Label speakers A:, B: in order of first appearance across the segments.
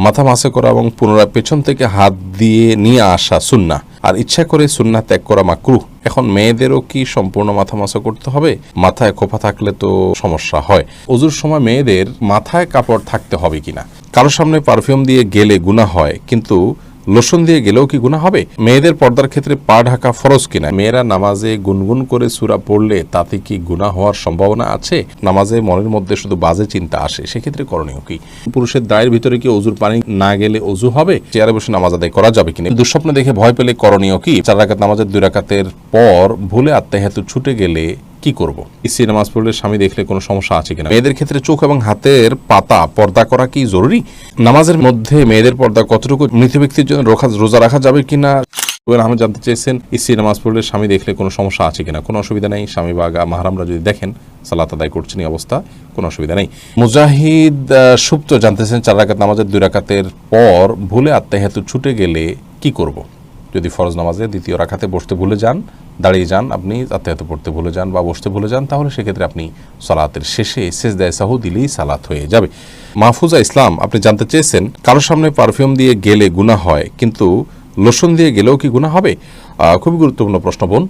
A: মাথা মাসে করা এবং পুনরায় পেছন থেকে হাত দিয়ে নিয়ে আসা সুন্নাহ, আর ইচ্ছা করে সুন্নাহ ত্যাগ করা মাকরুহ। এখন মেয়েদেরও কি সম্পূর্ণ মাথা মাসা করতে হবে? মাথায় খোপা থাকলে তো সমস্যা হয়। ওযুর সময় মেয়েদের মাথায় কাপড় থাকতে হবে কিনা? কারোর সামনে পারফিউম দিয়ে গেলে গুনাহ হয়, কিন্তু লোশন দিয়ে গেলেও কি গুনাহ হবে? মেয়েদের পর্দার ক্ষেত্রে পা ঢাকা ফরজ কিনা? মেয়েরা নামাজে গুনগুন করে সূরা পড়লে তাতে কি গুনাহ হওয়ার সম্ভাবনা আছে? নামাজে মনের মধ্যে শুধু বাজে চিন্তা আসে, সেক্ষেত্রে করণীয় কি? পুরুষের দায়ের ভিতরে কি ওযুর পানি না গেলে ওযু হবে? চেয়ারে বসে নামাজ আদায় করা যাবে কিনা? দুঃস্বপ্ন দেখে ভয় পেলে করণীয় কি? 4 রাকাত নামাজের 2 রাকাতের পর ভুলে আত্তাহিয়াতু ছুটে গেলে কি করব? স্ত্রী নামাজ পড়লে স্বামী দেখলে কোনো সমস্যা আছে কিনা? মেয়েদের ক্ষেত্রে চোখ এবং হাতের পাতা পর্দা করা কি জরুরি? নামাজের মধ্যে মেয়েদের পর্দা কতটুকু? মৃত ব্যক্তির জন্য রোজা রাখা যাবে কিনা? আমি জানতে চেয়েছেন স্ত্রী নামাজ পড়লে স্বামী দেখলে কোনো সমস্যা আছে কিনা? কোনো অসুবিধা নেই। স্বামী বা মাহরামরা যদি দেখেন সালাত আদায় করছেন এই অবস্থা, কোনো অসুবিধা নেই। মুজাহিদ সুপ্ত জানতেছেন 4 রাকাত নামাজের 2 রাকাতের পর ভুলে আত্তাহিয়াতু ছুটে গেলে কি করব? যদি ফরজ নামাজে 2য় রাকাতে বসতে ভুলে যান, দাঁড়িয়ে যান, আপনি আত্তাহিয়াতু পড়তে ভুলে যান বা বসতে ভুলে যান, তাহলে সেক্ষেত্রে আপনি সালাতের শেষে সিজদায়ে সাহু দিলেই সালাত হয়ে যাবে। মাহফুজা ইসলাম আপনি জানতে চেয়েছেন কারোর সামনে পারফিউম দিয়ে গেলে গুনাহ হয়, কিন্তু লোশন দিয়ে গেলেও কি গুনাহ হবে? খুবই গুরুত্বপূর্ণ প্রশ্ন বোন।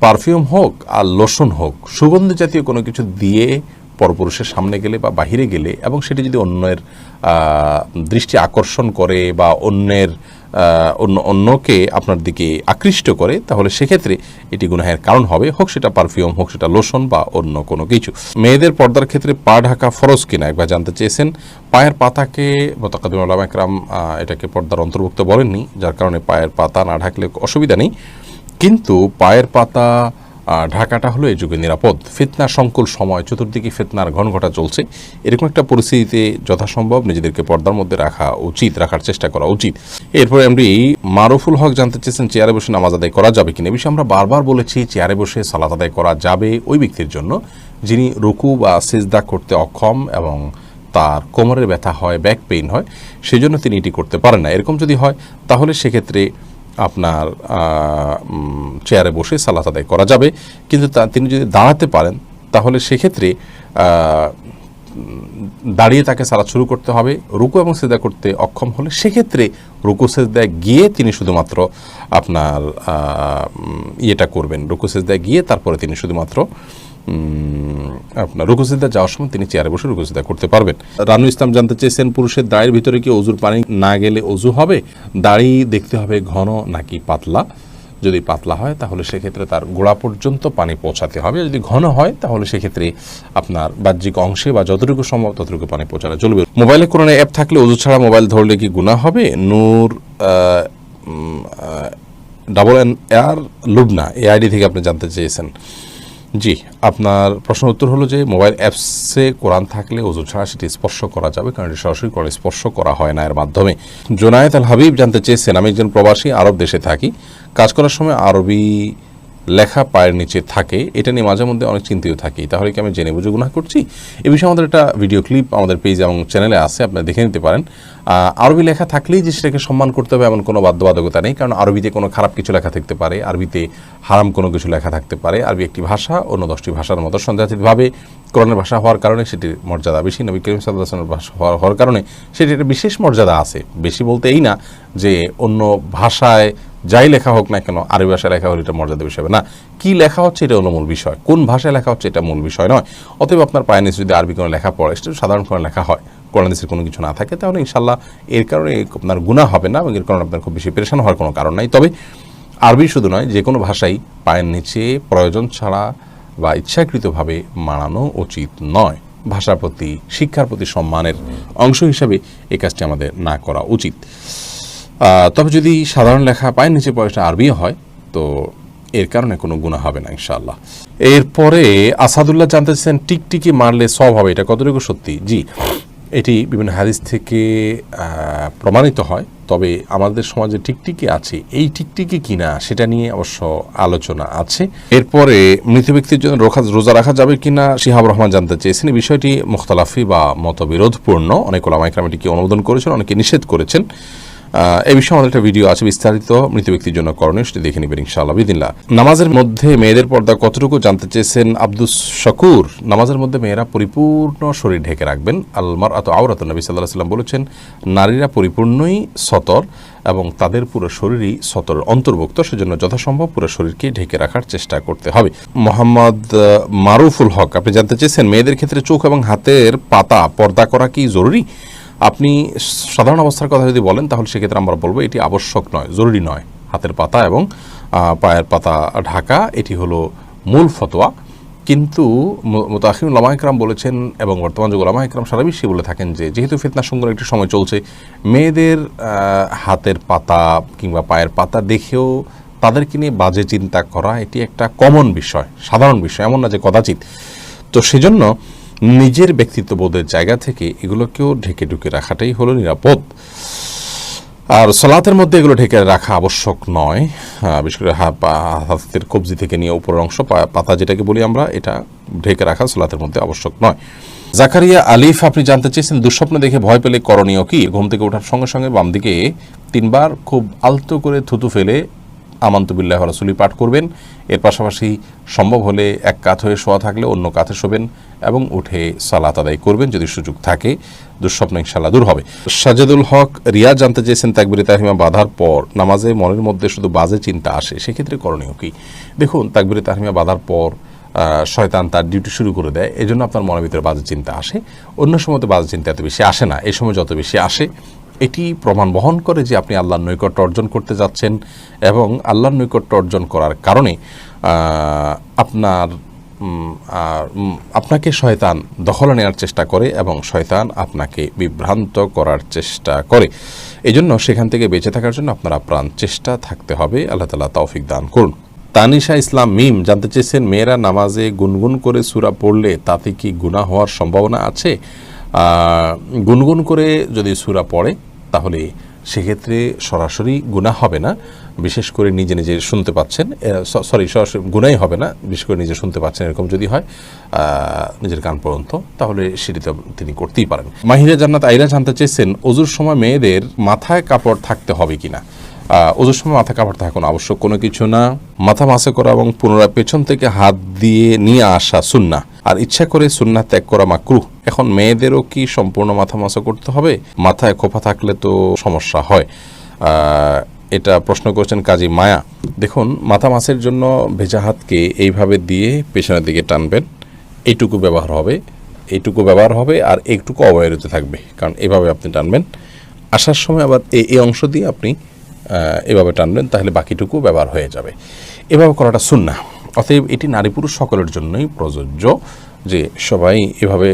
A: পারফিউম হোক আর লোশন হোক, সুগন্ধি জাতীয় কোনো কিছু দিয়ে পরপুরুষের সামনে গেলে বা বাহিরে গেলে, এবং সেটি যদি অন্যের দৃষ্টি আকর্ষণ করে বা অন্যকে আপনার দিকে আকৃষ্ট করে, তাহলে সেক্ষেত্রে এটি গুনাহের কারণ হবে, হোক সেটা পারফিউম, হোক সেটা লোশন বা অন্য কোনো কিছু। মেয়েদের পর্দার ক্ষেত্রে পা ঢাকা ফরজ কিনা একবার জানতে চেয়েছেন। পায়ের পাতাকে মুতাকাদ্দিম উলামা ইকরাম এটাকে পর্দার অন্তর্ভুক্ত বলেননি, যার কারণে পায়ের পাতা না ঢাকলে অসুবিধা নেই, কিন্তু পায়ের পাতা ঢাকাটা হলো এই যুগে নিরাপদ। ফিতনা সংকুল সময়, চতুর্দিকে ফিতনার ঘনঘটা চলছে, এরকম একটা পরিস্থিতিতে যথাসম্ভব নিজেদেরকে পর্দার মধ্যে রাখার চেষ্টা করা উচিত। এরপরে এমডি মারুফুল হক জানতে চেয়েছেন চেয়ারে বসে নামাজ আদায় করা যাবে কিনা? বিষয়ে আমরা বারবার বলেছি চেয়ারে বসে সালাত আদায় করা যাবে ওই ব্যক্তির জন্য যিনি রুকু বা সিজদা করতে অক্ষম এবং তার কোমরের ব্যথা হয়, ব্যাক পেইন হয়, সেই জন্য তিনি এটি করতে পারেন না। এরকম যদি হয় তাহলে সেক্ষেত্রে আপনার চেয়ারে বসে সালাত আদায় করা যাবে, কিন্তু তিনি যদি দাঁড়াতে পারেন তাহলে সেক্ষেত্রে দাঁড়িয়ে তাকে সালাত শুরু করতে হবে। রুকু এবং সিজদা করতে অক্ষম হলে সেক্ষেত্রে রুকু সিজদায় গিয়ে তিনি শুধুমাত্র আপনার ইয়েটা করবেন, রুকু সিজদায় গিয়ে তারপরে তিনি শুধুমাত্র আপনার রুকু সিজদা যাওয়ার সময় তিনি চেয়ারে বসে রুকু সিজদা করতে পারবেন। রানু ইসলাম জানতে চেয়েছেন পুরুষের দাড়ির ভিতরে কি ওযুর পানি না গেলে ওযু হবে? দাড়ি দেখতে হবে ঘন নাকি পাতলা। যদি পাতলা হয় তাহলে সেক্ষেত্রে তার গোড়া পর্যন্ত পানি পৌঁছাতে হবে, যদি ঘন হয় তাহলে সেক্ষেত্রে আপনার বাহ্যিক অংশে বা যতটুকু সম্ভব ততটুকু পানি পৌঁছানো চলবে। মোবাইলে কোনো অ্যাপ থাকলে ওযু ছাড়া মোবাইল ধরলে কি গুনাহ হবে? নূর NR লুবনা এই আইডি থেকে আপনি জানতে চেয়েছেন। জি, আপনার প্রশ্ন উত্তর হলো যে মোবাইল অ্যাপসে কোরআন থাকলে ওযু ছাড়া সেটি স্পর্শ করা যাবে, কারণ এটি সরাসরি কোরআন স্পর্শ করা হয় না এর মাধ্যমে। জোনায়েত আল হাবিব জানতে চেয়েছেন আমি একজন প্রবাসী, আরব দেশে থাকি, কাজ করার সময় আরবি লেখা পায়ের নিচে থাকে, এটা নিয়ে মাঝে মধ্যে অনেক চিন্তিত থাকি, তাহলে কি আমি জেনে বুঝে গুনাহ করছি? এ বিষয়ে আমাদের একটা ভিডিও ক্লিপ আমাদের পেজ এবং চ্যানেলে আছে, আপনারা দেখে নিতে পারেন। আরবি লেখা থাকলেই যে সেটাকে সম্মান করতে হবে এমন কোনো বাধ্যবাধকতা নেই, কারণ আরবিতে কোনো খারাপ কিছু লেখা থাকতে পারে, আরবিতে হারাম কোনো কিছু লেখা থাকতে পারে। আরবি একটি ভাষা, অন্য 10টি ভাষার মতো সন্দেহাতীতভাবে কোরআনের ভাষা হওয়ার কারণে সেটির মর্যাদা বেশি, নবী করিম সাল্লাল্লাহু আলাইহি ওয়াসাল্লামের ভাষা হওয়ার কারণে সেটির একটা বিশেষ মর্যাদা আছে। বেশি বলতে এই না যে অন্য ভাষায় যাই লেখা হোক না কেন আরবি ভাষায় লেখা হলে এটা মর্যাদা বিষয় না, কি লেখা হচ্ছে এটা হলো মূল বিষয়, কোন ভাষায় লেখা হচ্ছে এটা মূল বিষয় নয়। অতএব আপনার পায়ের নিচে যদি আরবি কোনো লেখা পড়ে, সেটা সাধারণ কোনো লেখা হয়, কোরআন হাদিসের কোনো কিছু না থাকে, তাহলে ইনশাআল্লাহ এর কারণে আপনার গুনাহ হবে না এবং এর কারণে আপনার খুব বেশি পেরেশান হওয়ার কোনো কারণ নাই। তবে আরবি শুধু নয়, যে কোনো ভাষাই পায়ের নিচে প্রয়োজন ছাড়া বা ইচ্ছাকৃতভাবে মানানো উচিত নয়। ভাষার প্রতি, শিক্ষার প্রতি সম্মানের অংশ হিসাবে এই কাজটি আমাদের না করা উচিত। তবে যদি সাধারণ লেখা পায়ের নিচে পড়ে আরবি হয় তো এর কারণে কোনো গুনাহ হবে না ইনশাআল্লাহ। এরপরে আসাদুল্লাহ জানতেছেন টিকটিকি মারলে সওয়াব হবে, এটা কতটুকু সত্যি? জি, এটি বিভিন্ন হাদিস থেকে প্রমাণিত হয়, তবে আমাদের সমাজে টিকটিকি আছে, এই টিকটিকি কিনা সেটা নিয়ে অবশ্য আলোচনা আছে। এরপরে মৃত ব্যক্তির জন্য রোজা রাখা যাবে কিনা শিহাব রহমান জানতে চেয়েছেন। এই বিষয়টি মুখতালাফি বা মতবিরোধপূর্ণ, অনেক উলামা ইকরাম এটিকে অনুমোদন করেছেন, অনেকে নিষেধ করেছেন। এই বিষয়ে আমাদের একটা ভিডিও আছে বিস্তারিত, মৃত ব্যক্তির জন্য করণীয়, সেটি দেখে নেবেন ইনশাআল্লাহ বিদিল্লাহ। নামাজের মধ্যে মেয়েদের পর্দা কতটুকু জানতে চেয়েছেন আব্দুস শকুর। নামাজের মধ্যে মেয়েরা পরিপূর্ণ শরীর ঢেকে রাখবেন। আলমার আত আওরাতুন, নবী সাল্লাল্লাহু আলাইহি ওয়াসাল্লাম বলেছেন নারীরা পরিপূর্ণই সতর এবং তাদের পুরো শরীরই সতরের অন্তর্ভুক্ত, সেজন্য যথাসম্ভব পুরো শরীরকে ঢেকে রাখার চেষ্টা করতে হবে। মোহাম্মদ মারুফুল হক, আপনি জানতে চেয়েছেন মেয়েদের ক্ষেত্রে চোখ এবং হাতের পাতা পর্দা করা কি জরুরি? আপনি সাধারণ অবস্থার কথা যদি বলেন তাহলে সেক্ষেত্রে আমরা বলবো এটি আবশ্যক নয়, জরুরি নয়। হাতের পাতা এবং পায়ের পাতা ঢাকা এটি হলো মূল ফতোয়া, কিন্তু মুতাআখিরিন উলামা ইকরাম বলেছেন এবং বর্তমান যুগে উলামা ইকরাম সারা বিশ্বে বলে থাকেন যে যেহেতু ফিতনা সংকটের একটি সময় চলছে, মেয়েদের হাতের পাতা কিংবা পায়ের পাতা দেখেও তাদেরকে নিয়ে বাজে চিন্তা করা এটি একটা কমন বিষয়, সাধারণ বিষয়, এমন না যে কদাচিৎ। তো সেজন্য নিজের ব্যক্তিত্ববোধের জায়গা থেকে এগুলোকেও ঢেকে ঢুকে রাখাটাই হলো নিরাপদ। আর সালাতের মধ্যে এগুলো ঢেকে রাখা আবশ্যক নয়, বিশেষ করে হাতের কবজি থেকে নিয়ে উপরের অংশ পাতা যেটাকে বলি আমরা, এটা ঢেকে রাখা সালাতের মধ্যে আবশ্যক নয়। জাকারিয়া আলিফ, আপনি জানতে চেয়েছেন দুঃস্বপ্ন দেখে ভয় পেলে করণীয় কি? ঘুম থেকে ওঠার সঙ্গে সঙ্গে বাম দিকে 3 বার খুব আলতো করে থুতু ফেলে আমানতু বিল্লাহি ওয়া রাসূলিহি পাঠ করবেন। এর পাশাপাশি সম্ভব হলে এক কাত হয়ে শোয়া থাকলে অন্য কাতে শোবেন এবং উঠে সালাত আদায় করবেন যদি সুযোগ থাকে। দুঃস্বপ্ন ইনশাআল্লাহ দূর হবে। সাজেদুল হক রিয়া জানতে চেয়েছেন তাকবীরে তাহরিমা বাঁধার পর নামাজে মনের মধ্যে শুধু বাজে চিন্তা আসে, সেক্ষেত্রে করণীয় কি? দেখুন, তাকবীরে তাহরিমা বাঁধার পর শয়তান তার ডিউটি শুরু করে দেয়, এজন্য আপনার মনের ভিতরে বাজে চিন্তা আসে। অন্য সময় তো বাজে চিন্তা এত বেশি আসে না, এই সময় যত বেশি আসে এটি প্রমাণ বহন করে যে আপনি আল্লাহর নৈকট্য অর্জন করতে যাচ্ছেন এবং আল্লাহর নৈকট্য অর্জন করার কারণে আপনাকে শয়তান দখলে নেওয়ার চেষ্টা করে এবং শয়তান আপনাকে বিভ্রান্ত করার চেষ্টা করে। এই জন্য সেখান থেকে বেঁচে থাকার জন্য আপনার আপ্রাণ চেষ্টা থাকতে হবে। আল্লাহ তাআলা তৌফিক দান করুন। তানিশা ইসলাম মিম জানতে চেয়েছেন মেয়েরা নামাজে গুনগুন করে সূরা পড়লে তাতে কি গুনাহ হওয়ার সম্ভাবনা আছে? গুনগুন করে যদি সূরা পড়ে তাহলে সেক্ষেত্রে সরাসরি গুনাহ হবে না, বিশেষ করে নিজে নিজে শুনতে পাচ্ছেন, সরাসরি গুনাহই হবে না, বিশেষ করে নিজে শুনতে পাচ্ছেন এরকম যদি হয় নিজের কান পর্যন্ত, তাহলে সেটিতে তিনি করতেই পারেন। মাহিরা জান্নাত আইরা জানতে চেয়েছেন ওযুর সময় মেয়েদের মাথায় কাপড় থাকতে হবে কিনা? ওযুর সময় মাথা কাপড় থাকা কোনো আবশ্যক কোনো কিছু না। মাথা মাসে করা এবং পুনরায় পেছন থেকে হাত দিয়ে নিয়ে আসা সুন্নাহ, আর ইচ্ছা করে সুন্নাহ ত্যাগ করা মাকরুহ। এখন মেয়েদেরও কি সম্পূর্ণ মাথা মাসা করতে হবে? মাথায় খোপা থাকলে তো সমস্যা হয়। এটা প্রশ্ন করেছেন কাজী মায়া। দেখুন, মাথা মাসের জন্য ভেজা হাতকে এইভাবে দিয়ে পেছনের দিকে টানবেন, এইটুকু ব্যবহার হবে আর এইটুকু অবহেলিত থাকবে, কারণ এভাবে আপনি টানবেন। আসার সময় আবার এই অংশ দিয়ে আপনি এভাবে টানবেন, তাহলে বাকিটুকু ব্যবহার হয়ে যাবে। এভাবে করাটা সুন্নাহ। অতএব এটি নারী পুরুষ সকলের জন্যই প্রযোজ্য যে সবাই এভাবে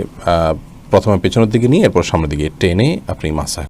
A: প্রথমে পেছনের দিকে নিয়ে এরপর সামনের দিকে টেনে আপনি মাসা